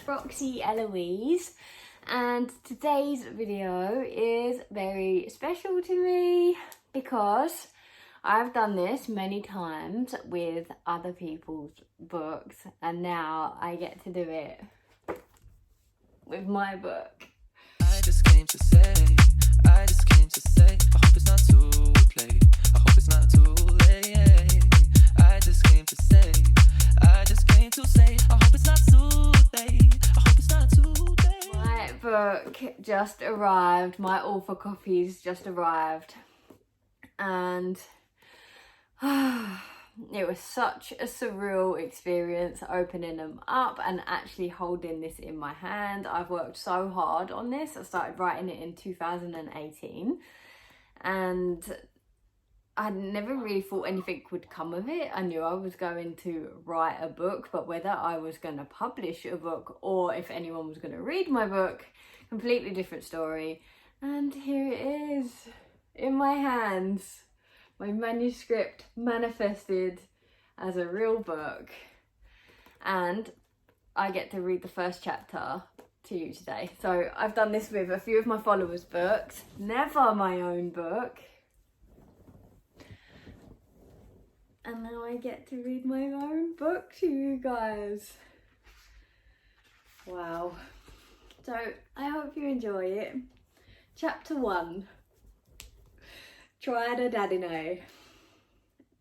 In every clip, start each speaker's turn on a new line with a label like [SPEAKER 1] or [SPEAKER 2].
[SPEAKER 1] Roxy Eloise, and today's video is very special to me because I've done this many times with other people's books and now I get to do it with my book.
[SPEAKER 2] I just came to say, I hope it's not too late, I hope it's not too late. I just came to say, I hope it's not too late, I hope it's not too late.
[SPEAKER 1] My book just arrived, my author copies just arrived, and it was such a surreal experience opening them up and actually holding this in my hand. I've worked so hard on this. I started writing it in 2018 and I never really thought anything would come of it. I knew I was going to write a book, but whether I was going to publish a book or if anyone was going to read my book, completely different story. And here it is in my hands. My manuscript manifested as a real book, and I get to read the first chapter to you today. So I've done this with a few of my followers' books, never my own book, and now I get to read my own book to you guys. Wow. So I hope you enjoy it. Chapter 1. Tried a daddy no.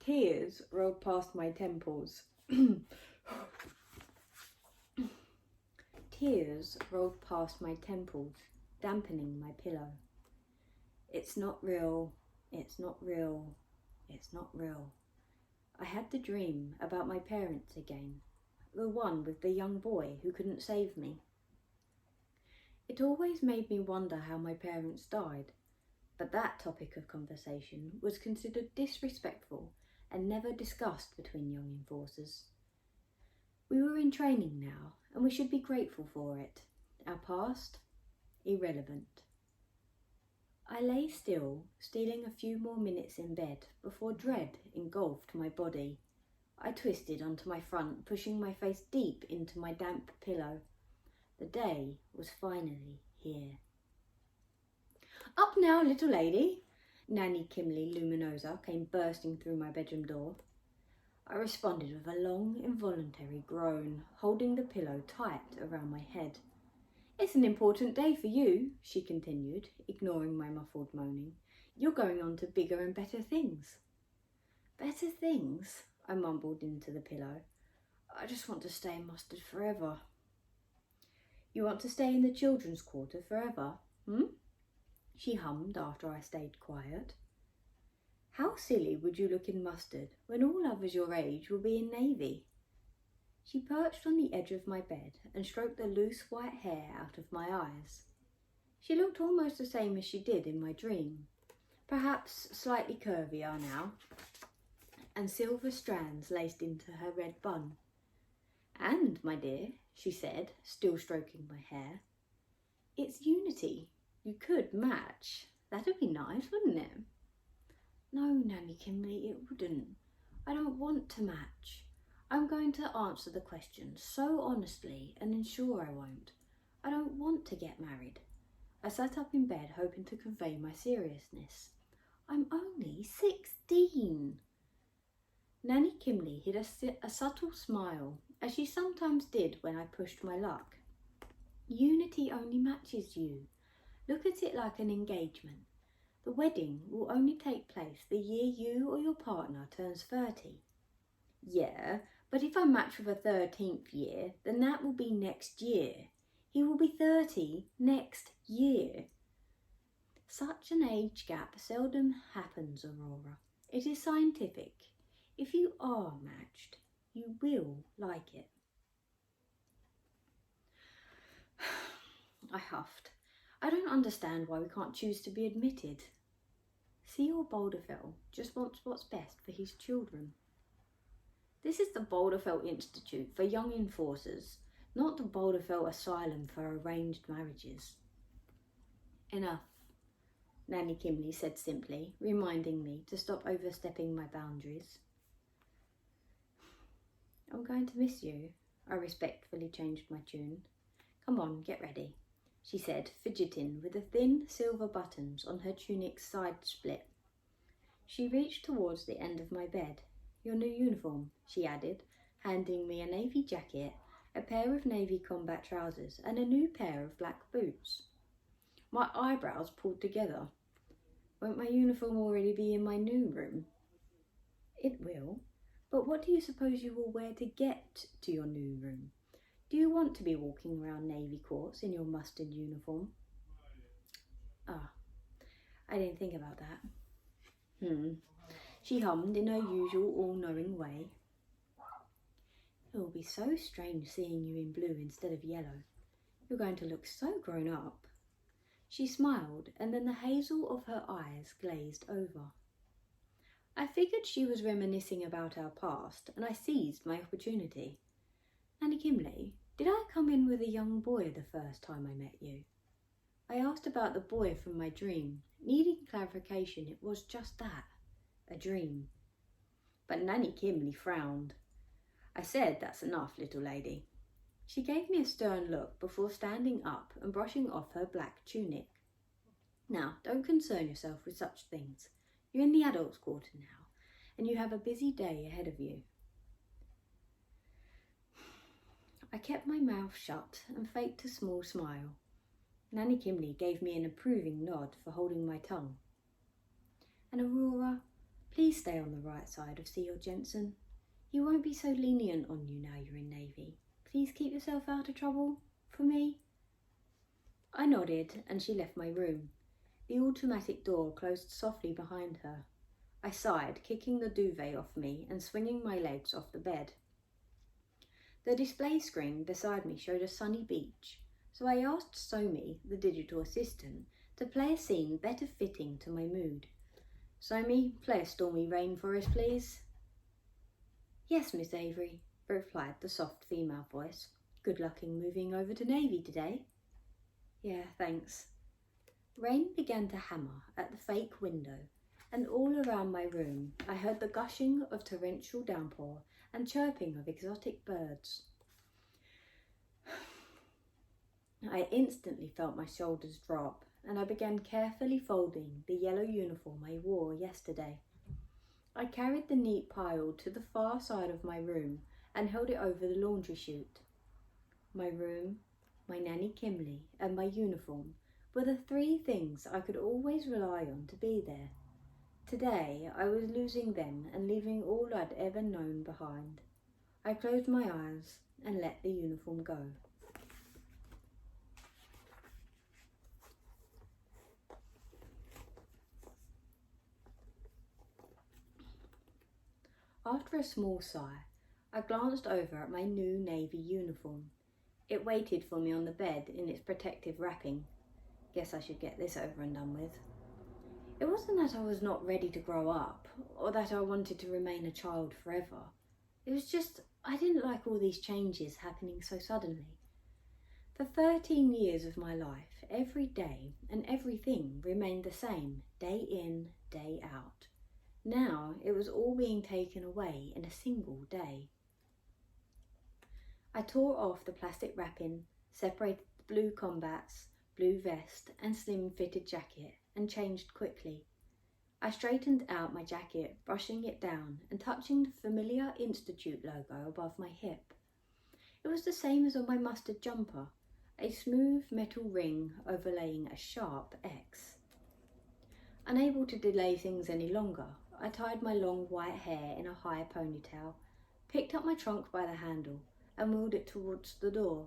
[SPEAKER 1] Tears rolled past my temples. Tears rolled past my temples, dampening my pillow. It's not real, it's not real, it's not real. I had the dream about my parents again, the one with the young boy who couldn't save me. It always made me wonder how my parents died. But that topic of conversation was considered disrespectful and never discussed between young enforcers. We were in training now, and we should be grateful for it. Our past, irrelevant. I lay still, stealing a few more minutes in bed before dread engulfed my body. I twisted onto my front, pushing my face deep into my damp pillow. The day was finally here. Up now, little lady. Nanny Kimley Luminosa came bursting through my bedroom door. I responded with a long, involuntary groan, holding the pillow tight around my head. It's an important day for you, she continued, ignoring my muffled moaning. You're going on to bigger and better things. Better things? I mumbled into the pillow. I just want to stay in Mustard forever. You want to stay in the children's quarter forever, She hummed after I stayed quiet. How silly would you look in Mustard when all others your age will be in Navy? She perched on the edge of my bed and stroked the loose white hair out of my eyes. She looked almost the same as she did in my dream, perhaps slightly curvier now, and silver strands laced into her red bun. And, my dear, she said, still stroking my hair, it's Unity. You could match. That'd be nice, wouldn't it? No, Nanny Kimley, it wouldn't. I don't want to match. I'm going to answer the questions so honestly and ensure I won't. I don't want to get married. I sat up in bed hoping to convey my seriousness. I'm only 16. Nanny Kimley hid a subtle smile, as she sometimes did when I pushed my luck. Unity only matches you. Look at it like an engagement. The wedding will only take place the year you or your partner turns 30. Yeah, but if I match with a 13th year, then that will be next year. He will be 30 next year. Such an age gap seldom happens, Aurora. It is scientific. If you are matched, you will like it. I huffed. I don't understand why we can't choose to be admitted. Sr. Boulderfell just wants what's best for his children. This is the Boulderfell Institute for Young Enforcers, not the Boulderfell Asylum for Arranged Marriages. Enough, Nanny Kimley said simply, reminding me to stop overstepping my boundaries. I'm going to miss you. I respectfully changed my tune. Come on, get ready, she said, fidgeting with the thin silver buttons on her tunic's side split. She reached towards the end of my bed. Your new uniform, she added, handing me a navy jacket, a pair of navy combat trousers, and a new pair of black boots. My eyebrows pulled together. Won't my uniform already be in my new room? It will, but what do you suppose you will wear to get to your new room? Do you want to be walking around Navy courts in your mustard uniform? Ah, I didn't think about that. She hummed in her usual all-knowing way. It will be so strange seeing you in blue instead of yellow. You're going to look so grown up. She smiled, and then the hazel of her eyes glazed over. I figured she was reminiscing about our past, and I seized my opportunity. Nanny Kimley, did I come in with a young boy the first time I met you? I asked about the boy from my dream, needing clarification. It was just that, a dream. But Nanny Kimley frowned. I said, that's enough, little lady. She gave me a stern look before standing up and brushing off her black tunic. Now, don't concern yourself with such things. You're in the adults' quarter now, and you have a busy day ahead of you. I kept my mouth shut and faked a small smile. Nanny Kimley gave me an approving nod for holding my tongue. And Aurora, please stay on the right side of Seal Jensen. He won't be so lenient on you now you're in Navy. Please keep yourself out of trouble, for me. I nodded and she left my room. The automatic door closed softly behind her. I sighed, kicking the duvet off me and swinging my legs off the bed. The display screen beside me showed a sunny beach, so I asked Somi, the digital assistant, to play a scene better fitting to my mood. Somi, play a stormy rainforest, please. Yes, Miss Avery, replied the soft female voice. Good luck in moving over to Navy today. Yeah, thanks. Rain began to hammer at the fake window, and all around my room I heard the gushing of torrential downpour and chirping of exotic birds. I instantly felt my shoulders drop, and I began carefully folding the yellow uniform I wore yesterday. I carried the neat pile to the far side of my room and held it over the laundry chute. My room, my Nanny Kimley, and my uniform were the three things I could always rely on to be there. Today I was losing them and leaving all I'd ever known behind. I closed my eyes and let the uniform go. After a small sigh, I glanced over at my new Navy uniform. It waited for me on the bed in its protective wrapping. Guess I should get this over and done with. It wasn't that I was not ready to grow up, or that I wanted to remain a child forever. It was just I didn't like all these changes happening so suddenly. For 13 years of my life, every day and everything remained the same, day in, day out. Now it was all being taken away in a single day. I tore off the plastic wrapping, separated the blue combats, blue vest and slim fitted jacket and changed quickly. I straightened out my jacket, brushing it down and touching the familiar Institute logo above my hip. It was the same as on my mustard jumper, a smooth metal ring overlaying a sharp X. Unable to delay things any longer, I tied my long white hair in a high ponytail, picked up my trunk by the handle and wheeled it towards the door.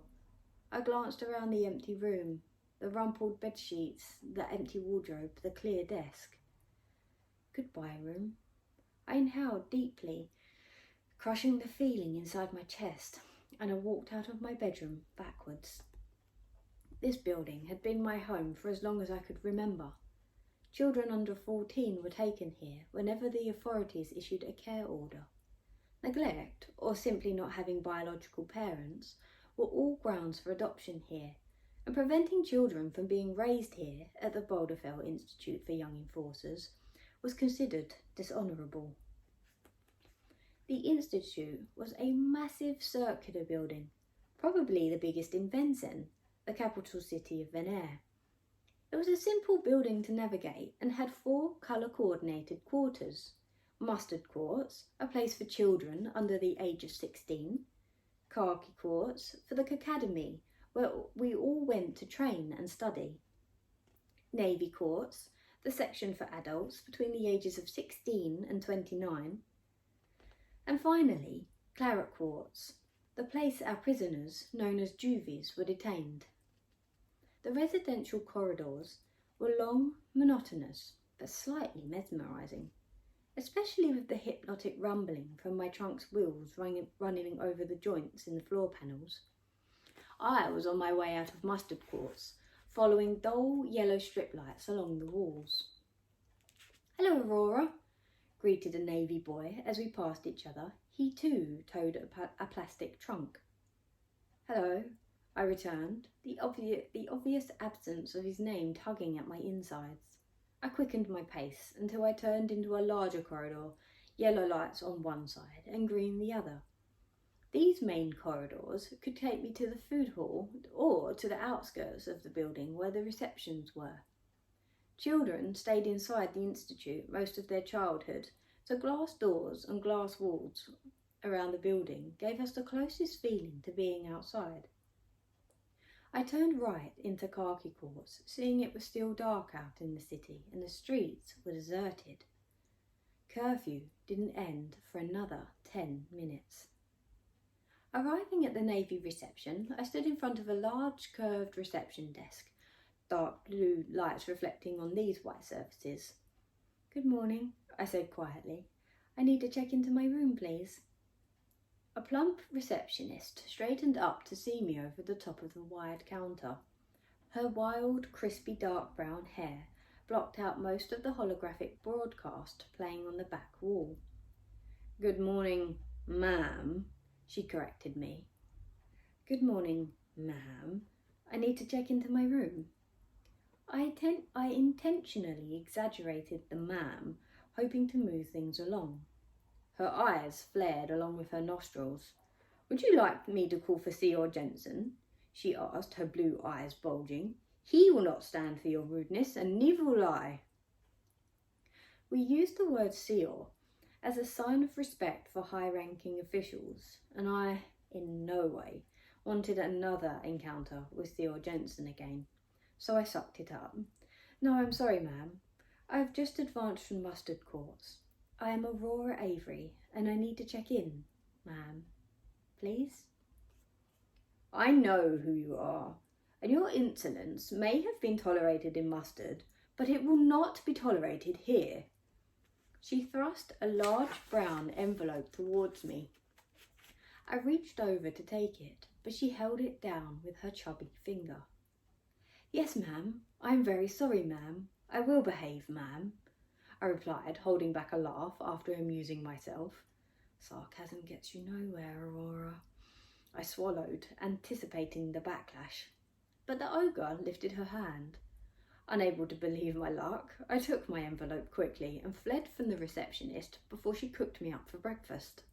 [SPEAKER 1] I glanced around the empty room, the rumpled bedsheets, the empty wardrobe, the clear desk. Goodbye, room. I inhaled deeply, crushing the feeling inside my chest, and I walked out of my bedroom backwards. This building had been my home for as long as I could remember. Children under 14 were taken here whenever the authorities issued a care order. Neglect, or simply not having biological parents, were all grounds for adoption here, and preventing children from being raised here at the Boulderfell Institute for Young Enforcers was considered dishonourable. The Institute was a massive circular building, probably the biggest in Vincennes, the capital city of Venair. It was a simple building to navigate and had 4 colour-coordinated quarters. Mustard courts, a place for children under the age of 16. Khaki courts for the academy, where we all went to train and study. Navy courts, the section for adults between the ages of 16 and 29. And finally, claret courts, the place our prisoners, known as juvies, were detained. The residential corridors were long, monotonous, but slightly mesmerising, especially with the hypnotic rumbling from my trunk's wheels running over the joints in the floor panels. I was on my way out of mustard courts, following dull yellow strip lights along the walls. "Hello, Aurora," greeted a navy boy as we passed each other. He too towed a plastic trunk. "Hello," I returned, the obvious absence of his name tugging at my insides. I quickened my pace until I turned into a larger corridor, yellow lights on one side and green the other. These main corridors could take me to the food hall or to the outskirts of the building where the receptions were. Children stayed inside the institute most of their childhood, so glass doors and glass walls around the building gave us the closest feeling to being outside. I turned right into khaki courts, seeing it was still dark out in the city and the streets were deserted. Curfew didn't end for another 10 minutes. Arriving at the Navy reception, I stood in front of a large curved reception desk, dark blue lights reflecting on these white surfaces. "Good morning," I said quietly. "I need to check into my room, please." A plump receptionist straightened up to see me over the top of the wide counter. Her wild, crispy dark brown hair blocked out most of the holographic broadcast playing on the back wall. "Good morning, ma'am," she corrected me. "Good morning, ma'am. I need to check into my room." I intentionally exaggerated the ma'am, hoping to move things along. Her eyes flared along with her nostrils. "Would you like me to call for Theodore Jensen?" she asked, her blue eyes bulging. "He will not stand for your rudeness, and neither will I." We used the word Theodore as a sign of respect for high-ranking officials, and I, in no way, wanted another encounter with Theodore Jensen again, so I sucked it up. "No, I'm sorry, ma'am. I've just advanced from mustard courts. I am Aurora Avery, and I need to check in, ma'am. Please?" "I know who you are, and your insolence may have been tolerated in mustard, but it will not be tolerated here." She thrust a large brown envelope towards me. I reached over to take it, but she held it down with her chubby finger. "Yes, ma'am. I am very sorry, ma'am. I will behave, ma'am," I replied, holding back a laugh after amusing myself. "Sarcasm gets you nowhere, Aurora." I swallowed, anticipating the backlash. But the ogre lifted her hand. Unable to believe my luck, I took my envelope quickly and fled from the receptionist before she cooked me up for breakfast.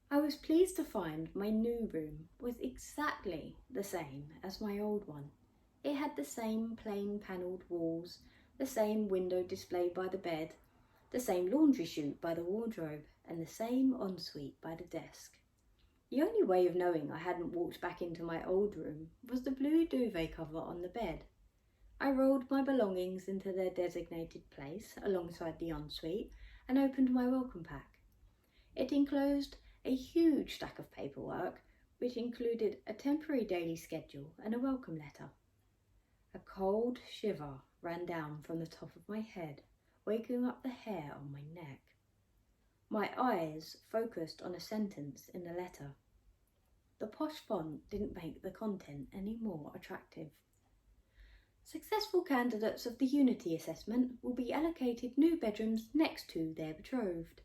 [SPEAKER 1] I was pleased to find my new room was exactly the same as my old one. It had the same plain panelled walls, the same window display by the bed, the same laundry chute by the wardrobe, and the same ensuite by the desk. The only way of knowing I hadn't walked back into my old room was the blue duvet cover on the bed. I rolled my belongings into their designated place alongside the ensuite and opened my welcome pack. It enclosed a huge stack of paperwork, which included a temporary daily schedule and a welcome letter. A cold shiver ran down from the top of my head, waking up the hair on my neck. My eyes focused on a sentence in the letter. The posh font didn't make the content any more attractive. "Successful candidates of the Unity Assessment will be allocated new bedrooms next to their betrothed."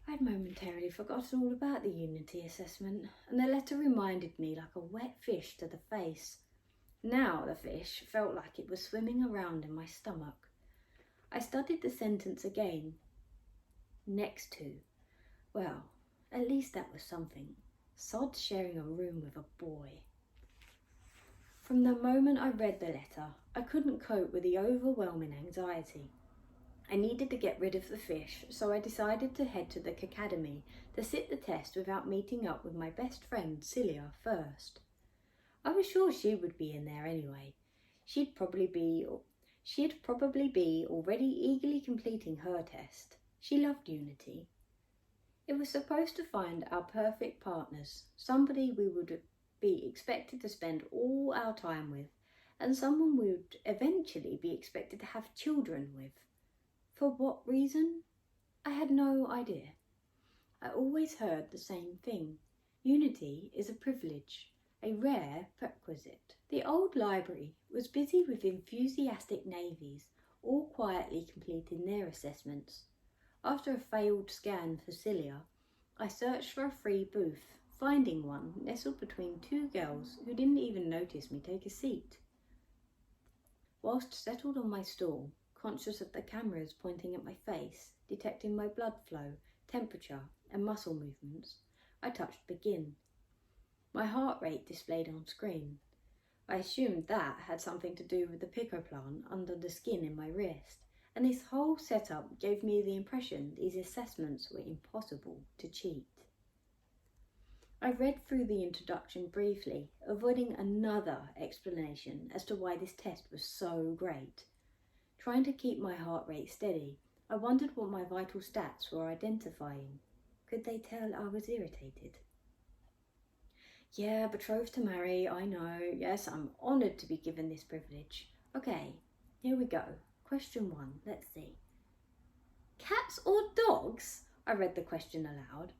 [SPEAKER 1] I'd momentarily forgotten all about the Unity Assessment, and the letter reminded me like a wet fish to the face. Now the fish felt like it was swimming around in my stomach. I studied the sentence again. Next to. Well, at least that was something. Sod sharing a room with a boy. From the moment I read the letter, I couldn't cope with the overwhelming anxiety. I needed to get rid of the fish, so I decided to head to the academy to sit the test without meeting up with my best friend Celia first. I was sure she would be in there anyway. She'd probably be already eagerly completing her test. She loved Unity. It was supposed to find our perfect partners, somebody we would be expected to spend all our time with, and someone we would eventually be expected to have children with. For what reason? I had no idea. I always heard the same thing. Unity is a privilege, a rare prerequisite. The old library was busy with enthusiastic navies, all quietly completing their assessments. After a failed scan for Celia, I searched for a free booth, finding one nestled between two girls who didn't even notice me take a seat. Whilst settled on my stool, conscious of the cameras pointing at my face, detecting my blood flow, temperature, and muscle movements, I touched begin. My heart rate displayed on screen. I assumed that had something to do with the pico plant under the skin in my wrist, and this whole setup gave me the impression these assessments were impossible to cheat. I read through the introduction briefly, avoiding another explanation as to why this test was so great. Trying to keep my heart rate steady, I wondered what my vital stats were identifying. Could they tell I was irritated? Yeah, betrothed to marry, I know. Yes, I'm honoured to be given this privilege. Okay, here we go. Question 1, let's see. Cats or dogs? I read the question aloud.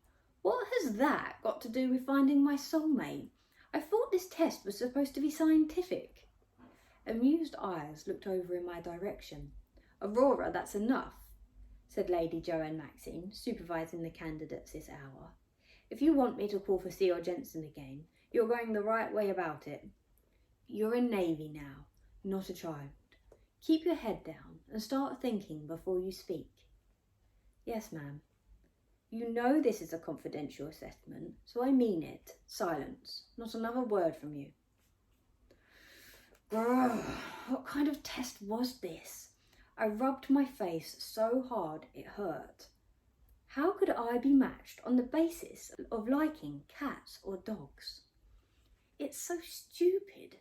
[SPEAKER 1] What has that got to do with finding my soulmate? I thought this test was supposed to be scientific. Amused eyes looked over in my direction. Aurora, that's enough, said Lady Joanne Maxine, supervising the candidates this hour. If you want me to call for C.R. Jensen again, you're going the right way about it. You're in Navy now, not a child. Keep your head down and start thinking before you speak. Yes, ma'am. You know this is a confidential assessment, so I mean it. Silence. Not another word from you. Grrr, what kind of test was this? I rubbed my face so hard it hurt. How could I be matched on the basis of liking cats or dogs? It's so stupid.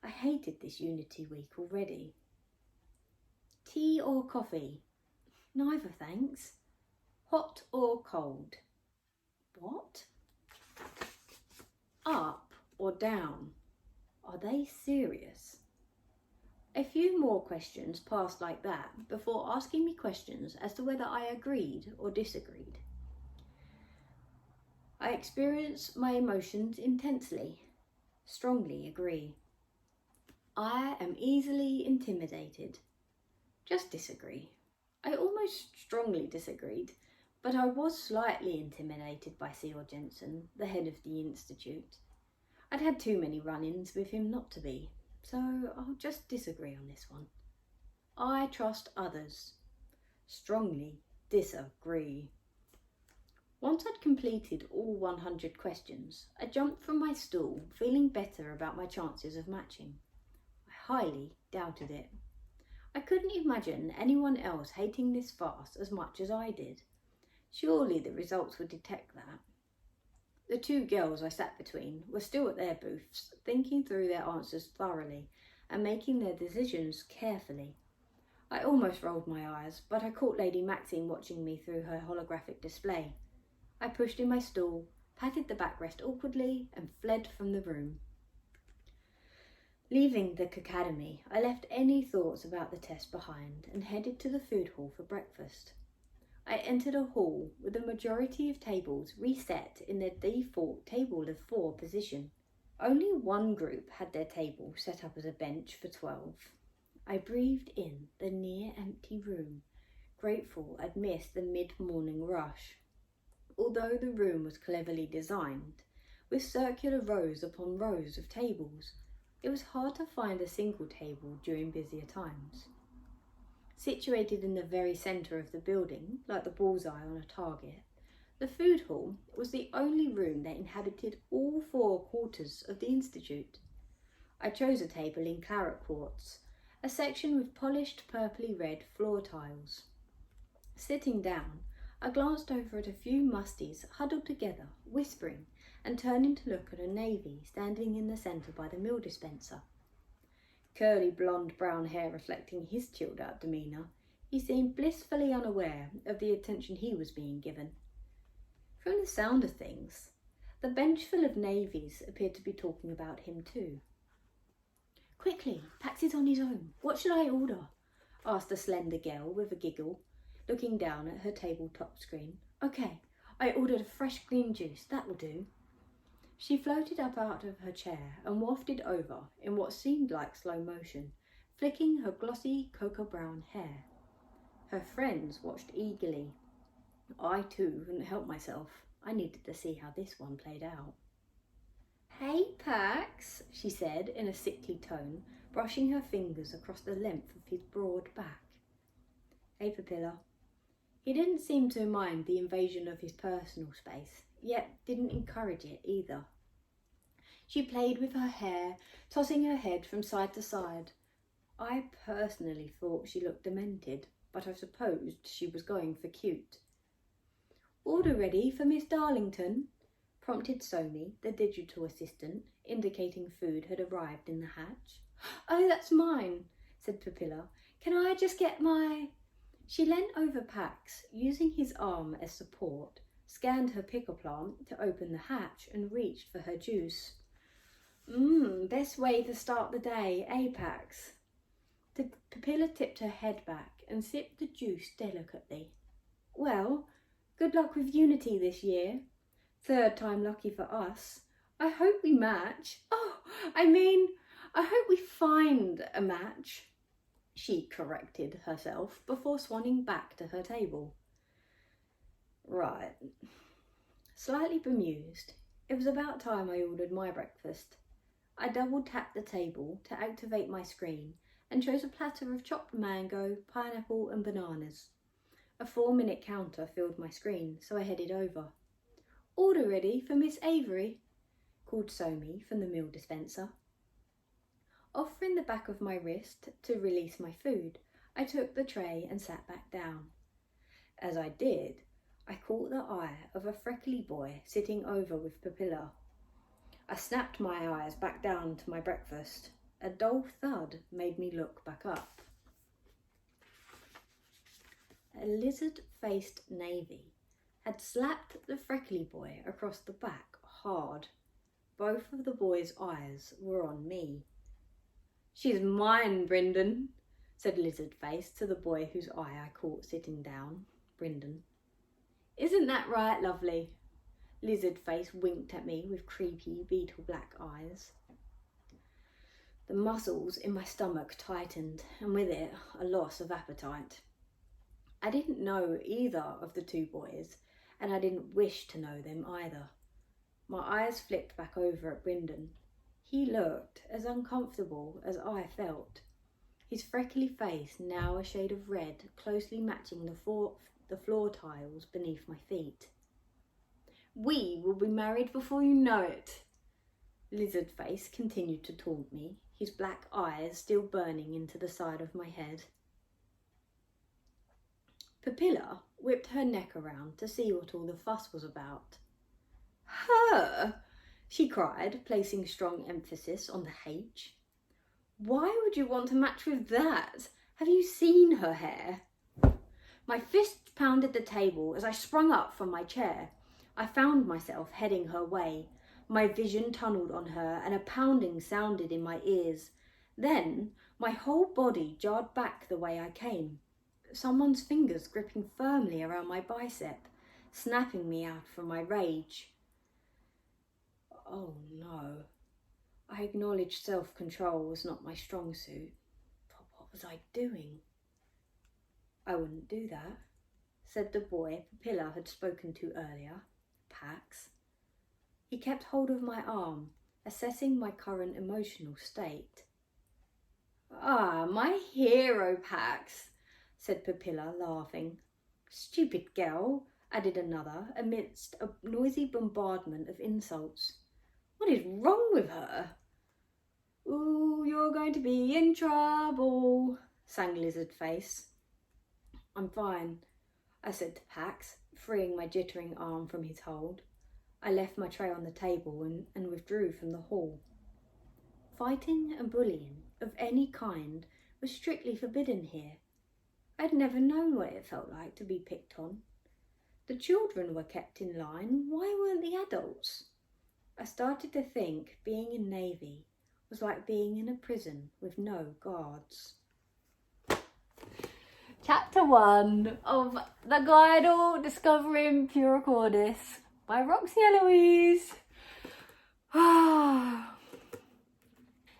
[SPEAKER 1] I hated this Unity week already. Tea or coffee? Neither, thanks. Hot or cold? What? Up or down? Are they serious? A few more questions passed like that before asking me questions as to whether I agreed or disagreed. I experience my emotions intensely. Strongly agree. I am easily intimidated. Just disagree. I almost strongly disagreed, but I was slightly intimidated by C.R. Jensen, the head of the institute. I'd had too many run-ins with him not to be, so I'll just disagree on this one. I trust others. Strongly disagree. Once I'd completed all 100 questions, I jumped from my stool, feeling better about my chances of matching. I highly doubted it. I couldn't imagine anyone else hating this farce as much as I did. Surely the results would detect that. The two girls I sat between were still at their booths, thinking through their answers thoroughly and making their decisions carefully. I almost rolled my eyes, but I caught Lady Maxine watching me through her holographic display. I pushed in my stool, patted the backrest awkwardly, and fled from the room. Leaving the academy, I left any thoughts about the test behind and headed to the food hall for breakfast. I entered a hall with the majority of tables reset in their default table of 4 position. Only one group had their table set up as a bench for 12. I breathed in the near-empty room, grateful I'd missed the mid-morning rush. Although the room was cleverly designed, with circular rows upon rows of tables, it was hard to find a single table during busier times. Situated in the very centre of the building, like the bullseye on a target, The food hall was the only room that inhabited all 4 quarters of the Institute. I chose a table in claret quartz, a section with polished purpley red floor tiles. Sitting down, I glanced over at a few musties huddled together, whispering, and turning to look at a navy standing in the centre by the meal dispenser. Curly blonde brown hair reflecting his chilled out demeanour, he seemed blissfully unaware of the attention he was being given. From the sound of things, the bench full of navies appeared to be talking about him too. "Quickly, Pax is on his own. What should I order?" asked a slender girl with a giggle, looking down at her tabletop screen. "Okay, I ordered a fresh green juice, that will do." She floated up out of her chair and wafted over in what seemed like slow motion, flicking her glossy cocoa brown hair. Her friends watched eagerly. I too couldn't help myself. I needed to see how this one played out. "Hey, Pax," she said in a sickly tone, brushing her fingers across the length of his broad back. "Hey, Papilla." He didn't seem to mind the invasion of his personal space, yet didn't encourage it either. She played with her hair, tossing her head from side to side. I personally thought she looked demented, but I supposed she was going for cute. "Order ready for Miss Darlington," prompted Somi, the digital assistant, indicating food had arrived in the hatch. "Oh, that's mine," said Papilla. "Can I just get my—" She leant over Pax, using his arm as support, scanned her pickle plant to open the hatch and reached for her juice. Best way to start the day, eh, Pax?" The Papilla tipped her head back and sipped the juice delicately. "Well, good luck with Unity this year. 3rd time lucky for us. I hope we match. I hope we find a match," she corrected herself before swanning back to her table. Right. Slightly bemused, it was about time I ordered my breakfast. I double-tapped the table to activate my screen and chose a platter of chopped mango, pineapple and bananas. A 4-minute counter filled my screen, so I headed over. "Order ready for Miss Avery," called Somi from the meal dispenser. Offering the back of my wrist to release my food, I took the tray and sat back down. As I did, I caught the eye of a freckly boy sitting over with Papilla. I snapped my eyes back down to my breakfast. A dull thud made me look back up. A lizard-faced navy had slapped the freckly boy across the back hard. Both of the boy's eyes were on me. "She's mine, Brendan," said Lizardface to the boy whose eye I caught sitting down, Brendan. "Isn't that right, lovely?" Lizardface winked at me with creepy beetle-black eyes. The muscles in my stomach tightened, and with it, a loss of appetite. I didn't know either of the 2 boys, and I didn't wish to know them either. My eyes flicked back over at Brendan. He looked as uncomfortable as I felt. His freckly face now a shade of red, closely matching the floor tiles beneath my feet. "We will be married before you know it." Lizardface continued to taunt me, his black eyes still burning into the side of my head. Papilla whipped her neck around to see what all the fuss was about. "Her?" she cried, placing strong emphasis on the H. "Why would you want to match with that? Have you seen her hair?" My fist pounded the table as I sprung up from my chair. I found myself heading her way. My vision tunnelled on her and a pounding sounded in my ears. Then my whole body jarred back the way I came. Someone's fingers gripping firmly around my bicep, snapping me out from my rage. Oh no. I acknowledged self-control was not my strong suit. But what was I doing? "I wouldn't do that," said the boy Papilla had spoken to earlier, Pax. He kept hold of my arm, assessing my current emotional state. "Ah, my hero, Pax," said Papilla, laughing. "Stupid girl, added another, amidst a noisy bombardment of insults. What is wrong with her? Ooh, you're going to be in trouble, sang Lizardface. I'm fine, I said to Pax, freeing my jittering arm from his hold. I left my tray on the table and withdrew from the hall. Fighting and bullying of any kind was strictly forbidden here. I'd never known what it felt like to be picked on. The children were kept in line. Why weren't the adults? I started to think being in Navy was like being in a prison with no guards. Chapter 1 of The Guidal Discovering Puracordis by Roxy Eloise.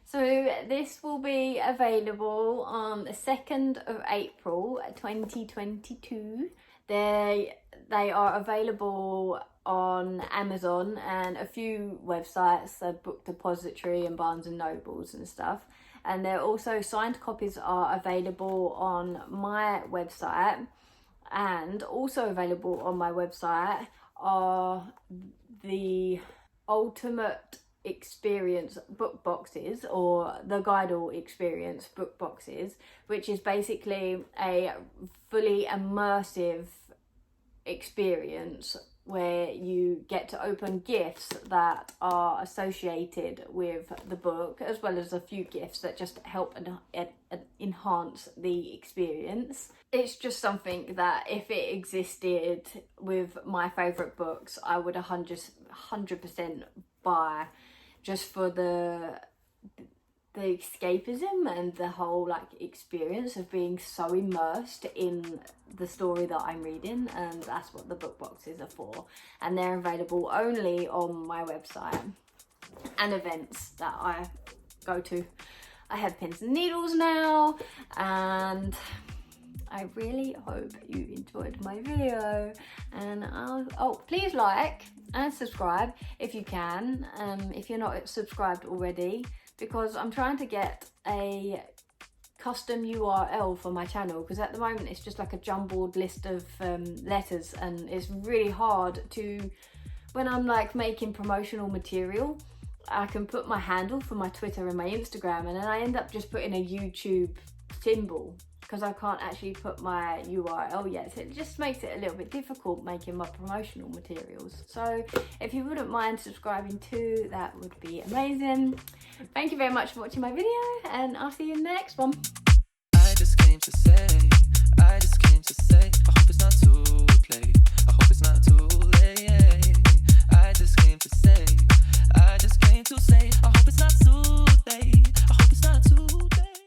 [SPEAKER 1] So this will be available on the 2nd of April 2022. They are available on Amazon and a few websites, the Book Depository and Barnes and Nobles and stuff. And they're also signed copies are available on my website, and also available on my website are the Ultimate Experience book boxes, or the Guidal Experience book boxes, which is basically a fully immersive experience where you get to open gifts that are associated with the book, as well as a few gifts that just help enhance the experience. It's just something that if it existed with my favourite books, I would 100% buy, just for the escapism and the whole experience of being so immersed in the story that I'm reading. And that's what the book boxes are for, and they're available only on my website and events that I go to. I have pins and needles now, and I really hope you enjoyed my video, and please like and subscribe if you can, if you're not subscribed already, because I'm trying to get a custom URL for my channel, because at the moment it's just like a jumbled list of letters, and it's really hard to, when I'm making promotional material, I can put my handle for my Twitter and my Instagram, and then I end up just putting a YouTube symbol because I can't actually put my URL yet, so it just makes it a little bit difficult making my promotional materials. So if you wouldn't mind subscribing too, that would be amazing. Thank you very much for watching my video, and I'll see you in the next one.
[SPEAKER 2] I just came to say, I hope it's not too late. I hope it's not too